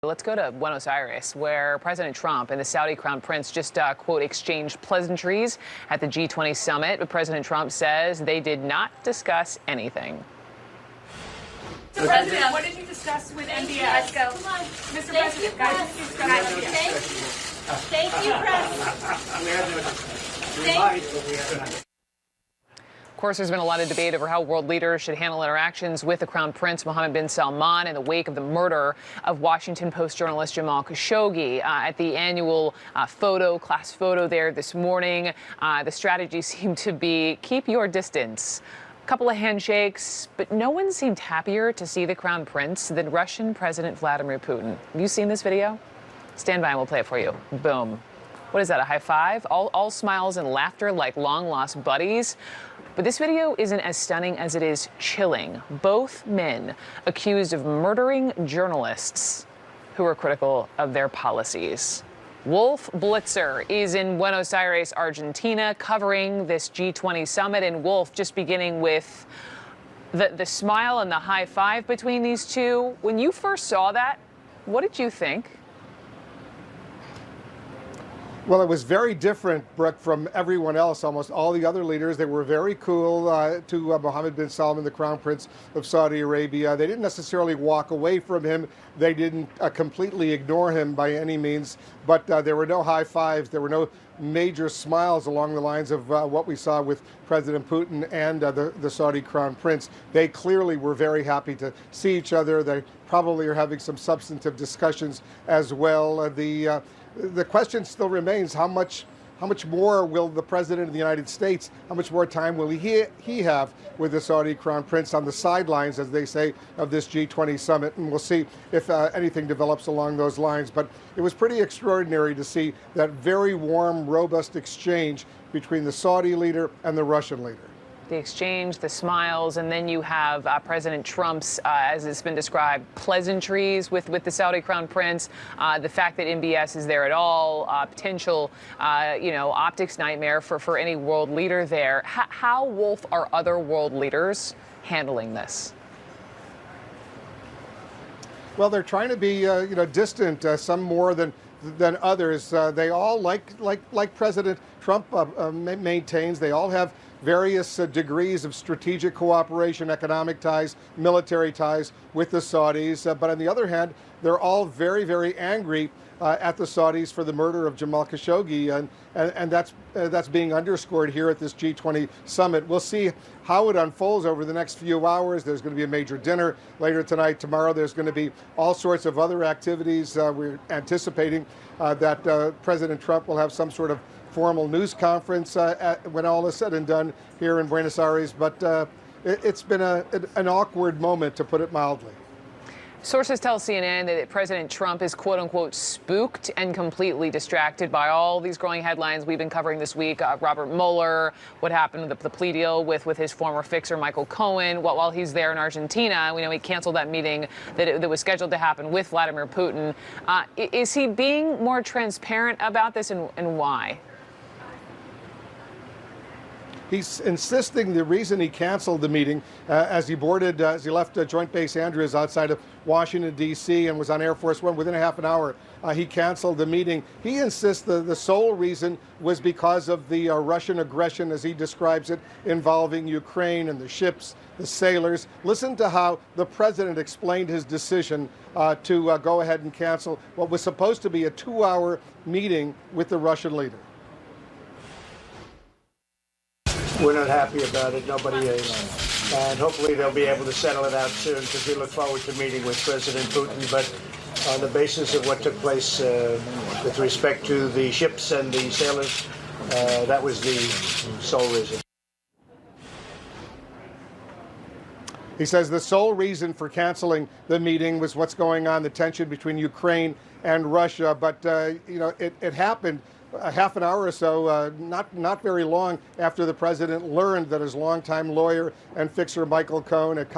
Let's go to Buenos Aires, where President Trump and the Saudi Crown Prince just, quote, exchanged pleasantries at the G20 summit. But President Trump says they did not discuss anything. Mr. President, what did you discuss with MBS? Let's go. Come on. Mr. President, guys, Thank you, President. Of course, there's been a lot of debate over how world leaders should handle interactions with the Crown Prince Mohammed bin Salman in the wake of the murder of Washington Post journalist Jamal Khashoggi. At the annual class photo there this morning, the strategy seemed to be keep your distance. A couple of handshakes, but no one seemed happier to see the Crown Prince than Russian President Vladimir Putin. Have you seen this video? Stand by and we'll play it for you. Boom. What is that, a high five? All smiles and laughter like long-lost buddies. But this video isn't as stunning as it is chilling. Both men accused of murdering journalists who were critical of their policies. Wolf Blitzer is in Buenos Aires, Argentina, covering this G20 summit. And Wolf, just beginning with the smile and the high five between these two. When you first saw that, what did you think? Well, it was very different, Brooke, from everyone else. Almost all the other leaders, they were very cool to Mohammed bin Salman, the Crown Prince of Saudi Arabia. They didn't necessarily walk away from him. They didn't completely ignore him by any means. But there were no high fives. There were no major smiles along the lines of what we saw with President Putin and the Saudi Crown Prince. They clearly were very happy to see each other. They probably are having some substantive discussions as well. The question still remains, how much more will the President of the United States, how much more time will he have with the Saudi Crown Prince on the sidelines, as they say, of this G20 summit? And we'll see if anything develops along those lines. But it was pretty extraordinary to see that very warm, robust exchange between the Saudi leader and the Russian leader. The exchange, the smiles, and then you have President Trump's, as it's been described, pleasantries with the Saudi Crown Prince, the fact that MBS is there at all, potential, optics nightmare for any world leader there. How, Wolf, are other world leaders handling this? Well, they're trying to be, distant, some more than others. They all, like President Trump maintains, they all have various degrees of strategic cooperation, economic ties, military ties with the Saudis. But on the other hand, they're all very, very angry at the Saudis for the murder of Jamal Khashoggi. And that's being underscored here at this G20 summit. We'll see how it unfolds over the next few hours. There's going to be a major dinner later tonight. Tomorrow there's going to be all sorts of other activities. We're anticipating that President Trump will have some sort of formal news conference when all is said and done here in Buenos Aires. But it's been an awkward moment, to put it mildly. Sources tell CNN that President Trump is, quote unquote, spooked and completely distracted by all these growing headlines we've been covering this week. Robert Mueller, what happened with the plea deal with his former fixer, Michael Cohen, while he's there in Argentina. We know he canceled that meeting that was scheduled to happen with Vladimir Putin. Is he being more transparent about this, and why? He's insisting the reason he canceled the meeting as he left Joint Base Andrews outside of Washington, D.C. and was on Air Force One within a half an hour. He canceled the meeting. He insists the sole reason was because of the Russian aggression, as he describes it, involving Ukraine and the ships, the sailors. Listen to how the president explained his decision to go ahead and cancel what was supposed to be a 2-hour meeting with the Russian leader. We're not happy about it. Nobody is. And hopefully they'll be able to settle it out soon, because we look forward to meeting with President Putin. But on the basis of what took place with respect to the ships and the sailors, that was the sole reason. He says the sole reason for canceling the meeting was what's going on, the tension between Ukraine and Russia. But, it happened a half an hour or so, not very long after the president learned that his longtime lawyer and fixer Michael Cohen had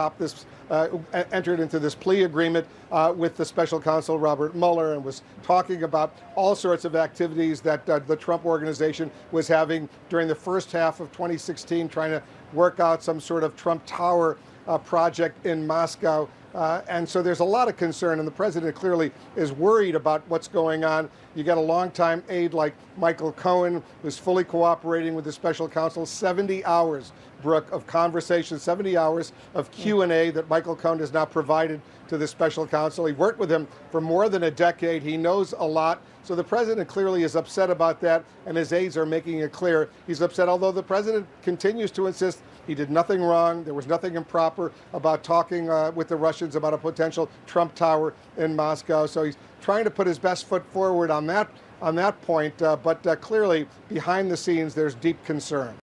entered into this plea agreement with the special counsel Robert Mueller, and was talking about all sorts of activities that the Trump organization was having during the first half of 2016, trying to work out some sort of Trump Tower project in Moscow. And so there's a lot of concern, and the president clearly is worried about what's going on. You got a longtime aide like Michael Cohen, who's fully cooperating with the special counsel. 70 hours, Brooke, of conversation, 70 hours of Q&A that Michael Cohen has now provided to the special counsel. He worked with him for more than a decade. He knows a lot. So the president clearly is upset about that, and his aides are making it clear he's upset, although the president continues to insist he did nothing wrong. There was nothing improper about talking with the Russians about a potential Trump Tower in Moscow. So he's trying to put his best foot forward on that point, but clearly behind the scenes there's deep concern.